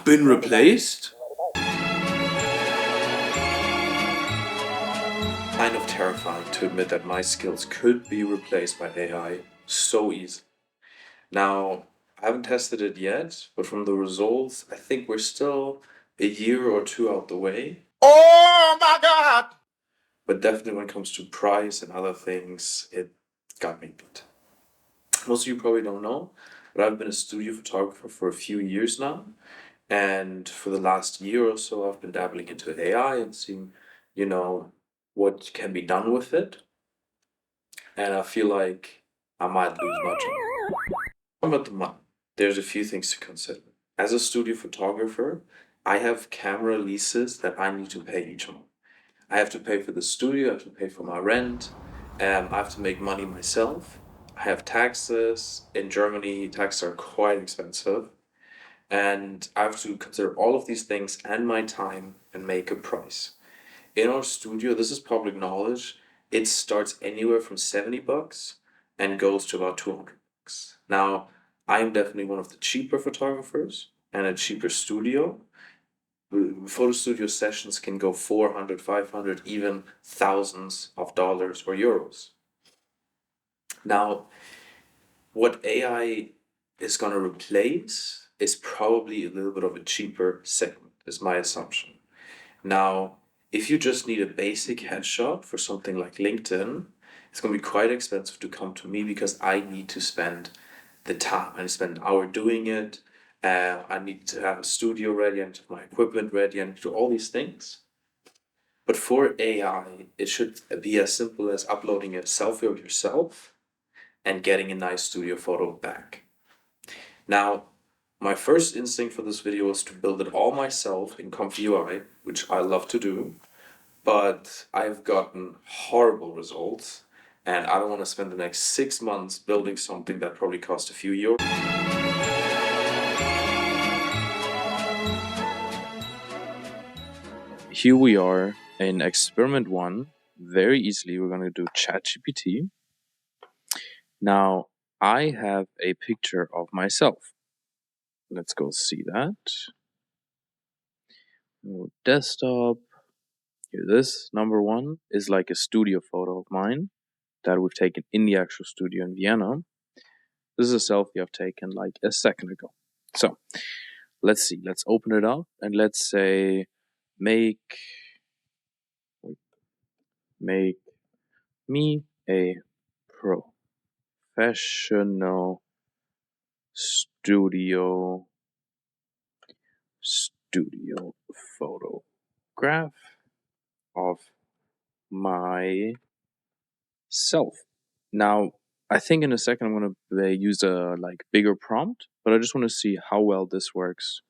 Been replaced? Kind of terrifying to admit that my skills could be replaced by AI so easily. Now, I haven't tested it yet, but from the results, I think we're still a year or two out the way. Oh my God! But definitely when it comes to price and other things, it got me beat. Most of you probably don't know, but I've been a studio photographer for a few years now. And for the last year or so, I've been dabbling into AI and seeing, you know, what can be done with it. And I feel like I might lose my job. About the money, there's a few things to consider. As a studio photographer, I have camera leases that I need to pay each month. I have to pay for the studio, I have to pay for my rent, I have to make money myself. I have taxes. In Germany, taxes are quite expensive. And I have to consider all of these things and my time and make a price. In our studio, this is public knowledge, it starts anywhere from 70 bucks and goes to about 200 bucks. Now, I am definitely one of the cheaper photographers and a cheaper studio. Photo studio sessions can go 400, 500, even thousands of dollars or euros. Now, what AI is going to replace is probably a little bit of a cheaper segment, is my assumption. Now, if you just need a basic headshot for something like LinkedIn, it's going to be quite expensive to come to me because I need to spend the time. I need to spend an hour doing it. I need to have a studio ready, I need to have my equipment ready, I need to do all these things. But for AI, it should be as simple as uploading a selfie of yourself and getting a nice studio photo back. Now, my first instinct for this video was to build it all myself in ComfyUI, which I love to do, but I've gotten horrible results, and I don't want to spend the next 6 months building something that probably cost a few euros. Here we are in experiment 1. Very easily, we're going to do ChatGPT. Now, I have a picture of myself. Let's go see that. Desktop. Here, this number 1 is like a studio photo of mine that we've taken in the actual studio in Vienna. This is a selfie I've taken like a second ago. So, let's see. Let's open it up and let's say make me a professional studio photograph of myself. Now, I think in a second I'm gonna use a like bigger prompt, but I just want to see how well this works.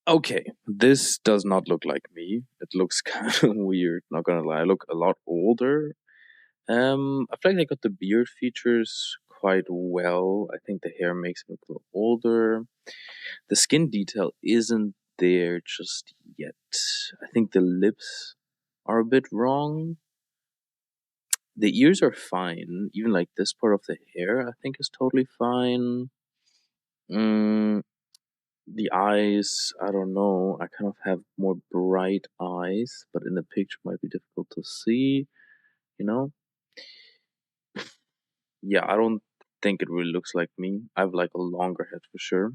Okay, this does not look like me. It looks kind of weird, not gonna lie. I look a lot older. I feel like they got the beard features quite well. I think the hair makes me look a little older. The skin detail isn't there just yet. I think the lips are a bit wrong. The ears are fine. Even like this part of the hair, I think is totally fine. Mm, the eyes, I don't know. I kind of have more bright eyes, but in the picture might be difficult to see, you know? Yeah, I don't think it really looks like me. I have like a longer head for sure.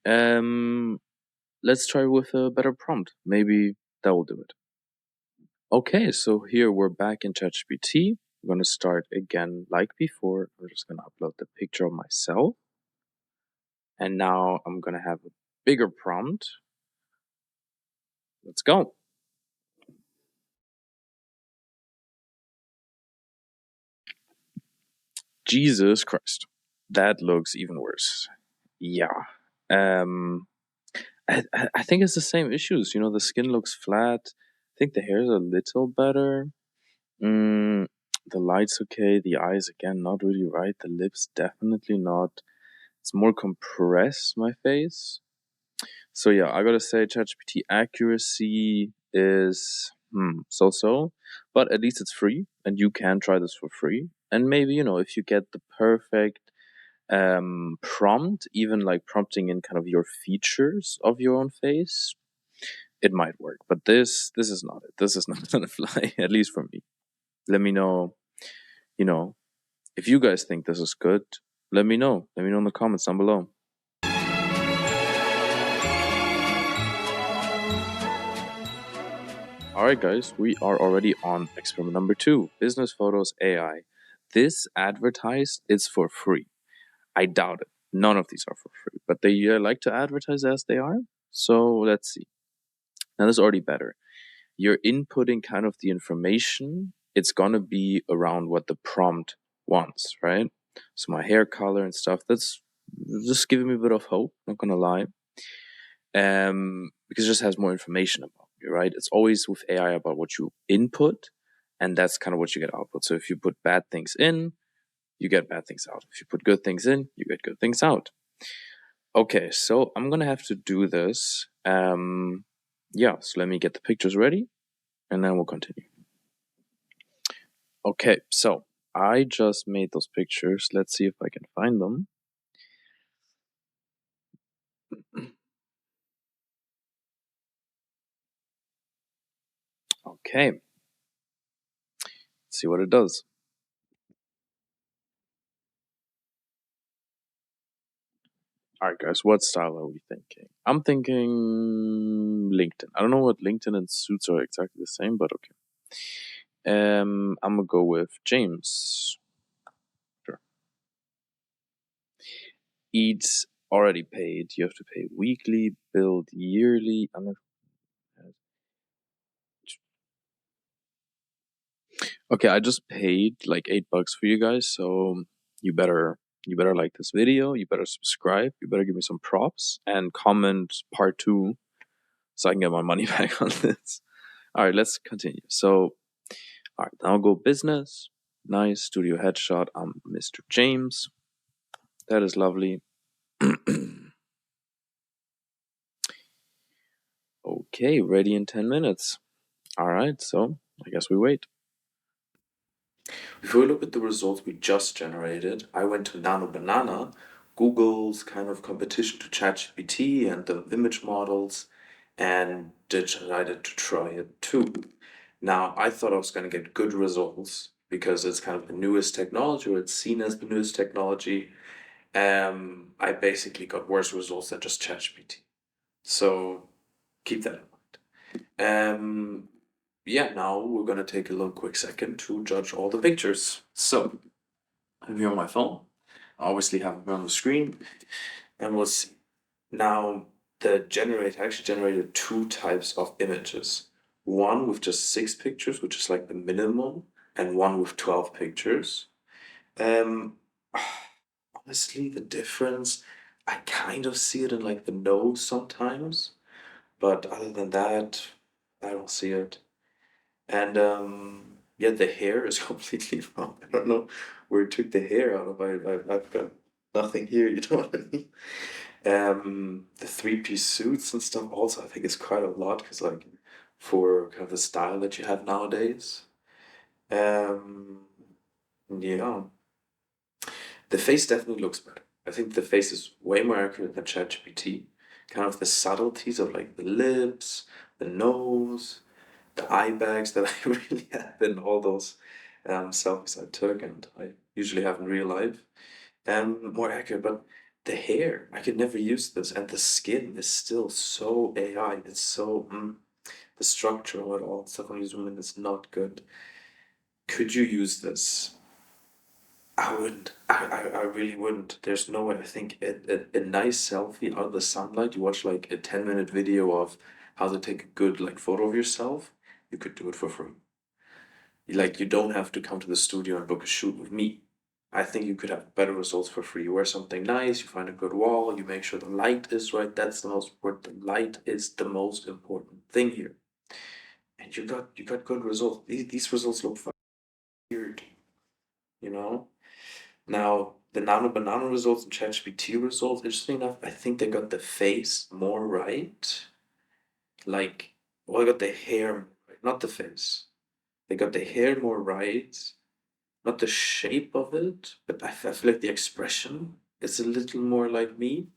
Um, let's try with a better prompt. Maybe that will do it. Okay, so here we're back in ChatGPT. I'm gonna start again like before. I'm just gonna upload the picture of myself. And now I'm gonna have a bigger prompt. Let's go. Jesus Christ. That looks even worse. Yeah. Um I think it's the same issues. The skin looks flat. I think the hair is a little better. Mm, The light's okay. The eyes, again, not really right. The lips, definitely not. It's more compressed, my face. So yeah, I gotta say, ChatGPT accuracy is so, but at least it's free, and you can try this for free. And maybe if you get the perfect prompt, even like prompting in kind of your features of your own face, it might work. But this is not it. This is not gonna fly, at least for me. Let me know, you know, if you guys think this is good. Let me know. Let me know in the comments down below. Alright, guys, we are already on experiment number 2, business photos AI. This advertised is for free. I doubt it. None of these are for free, but they like to advertise as they are. So let's see. Now, this is already better. You're inputting kind of the information. It's gonna be around what the prompt wants, right? So my hair color and stuff. That's just giving me a bit of hope. Not gonna lie. Because it just has more information about you, right? It's always with AI about what you input, and that's kind of what you get output. So if you put bad things in, you get bad things out. If you put good things in, you get good things out. Okay, so I'm gonna have to do this. Yeah, so let me get the pictures ready, and then we'll continue. Okay, so I just made those pictures. Let's see if I can find them. Okay, let's see what it does. All right, guys, what style are we thinking? I'm thinking LinkedIn. I don't know what LinkedIn and Suits are exactly the same, but okay. I'm gonna go with James. Sure. Eats already paid. You have to pay weekly, billed yearly. Okay, I just paid like $8 for you guys, so you better like this video. You better subscribe. You better give me some props and comment part 2 so I can get my money back on this. All right, let's continue. So, all right, now I'll go business. Nice studio headshot. I'm Mr. James. That is lovely. Okay, ready in 10 minutes. All right, so I guess we wait. If we look at the results we just generated, I went to Nano Banana, Google's kind of competition to ChatGPT and the image models, and decided to try it too. Now, I thought I was going to get good results because it's kind of the newest technology, or it's seen as the newest technology. I basically got worse results than just ChatGPT. So keep that in mind. Yeah, now we're gonna take a little quick second to judge all the pictures. So I'm here on my phone. I obviously have them on the screen, and we'll see. Now the generator actually generated 2 types of images. One with just 6 pictures, which is like the minimum, and one with 12 pictures. Um, honestly, the difference, I kind of see it in like the nose sometimes, but other than that, I don't see it. And yeah, the hair is completely wrong. I don't know where it took the hair out of. I've got nothing here, you know what I mean? The three-piece suits and stuff also, I think is quite a lot because like for kind of the style that you have nowadays. Um, yeah, the face definitely looks better. I think the face is way more accurate than ChatGPT. Kind of the subtleties of like the lips, the nose, the eye bags that I really have in all those selfies I took and I usually have in real life. More accurate, but the hair, I could never use this, and the skin is still so AI. It's so the structure of it all, stuff on these women is not good. Could you use this? I wouldn't. I really wouldn't. There's no way. I think a nice selfie out of the sunlight, you watch like a 10-minute video of how to take a good like photo of yourself, you could do it for free. Like you don't have to come to the studio and book a shoot with me. I think you could have better results for free. You wear something nice, you find a good wall, you make sure the light is right. That's the most important. The light is the most important thing here. And you got good results. These results look weird. you know? Now, the Nano Banana results and ChatGPT results, interesting enough, I think they got the face more right. Like, well, they got the hair more right, not the face. They got the hair more right, not the shape of it, but I feel like the expression is a little more like me.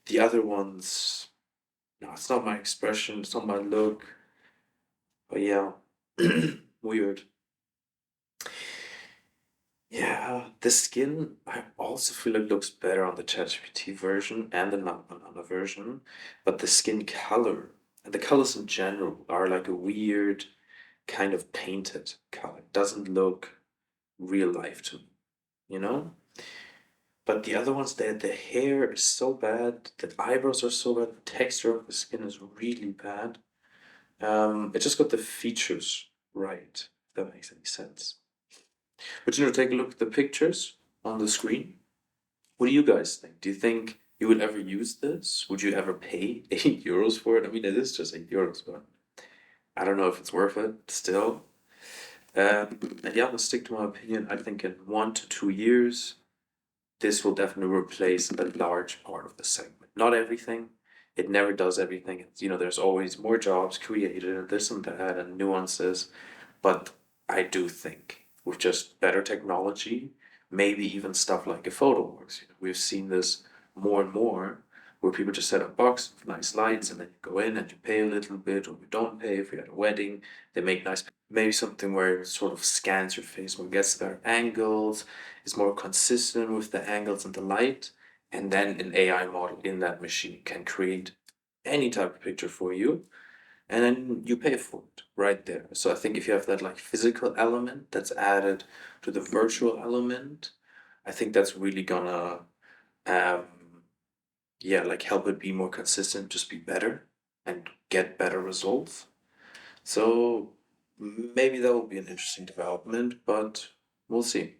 The other ones, no, it's not my expression, it's not my look. But yeah, weird. Yeah, the skin I also feel like looks better on the ChatGPT version and the non-banana version, but the skin color and the colors in general are like a weird kind of painted color. It doesn't look real life to me, you know? But the other ones, the hair is so bad, the eyebrows are so bad, the texture of the skin is really bad. It just got the features right, if that makes any sense. But take a look at the pictures on the screen. What do you guys think? Do you think you would ever use this? Would you ever pay €8 for it? I mean, it is just €8, but I don't know if it's worth it still. And yeah, I'm gonna stick to my opinion. I think in 1 to 2 years, this will definitely replace a large part of the segment. Not everything. It never does everything. There's always more jobs created and this and that and nuances. But I do think with just better technology, maybe even stuff like a photo works. We've seen this more and more where people just set up box with nice lights and then you go in and you pay a little bit or you don't pay if you're at a wedding. They make nice, maybe something where it sort of scans your face when it gets better angles, is more consistent with the angles and the light. And then an AI model in that machine can create any type of picture for you and then you pay for it right there. So I think if you have that like physical element that's added to the virtual element, I think that's really gonna um yeah, like help it be more consistent, just be better and get better results. So maybe that will be an interesting development, but we'll see.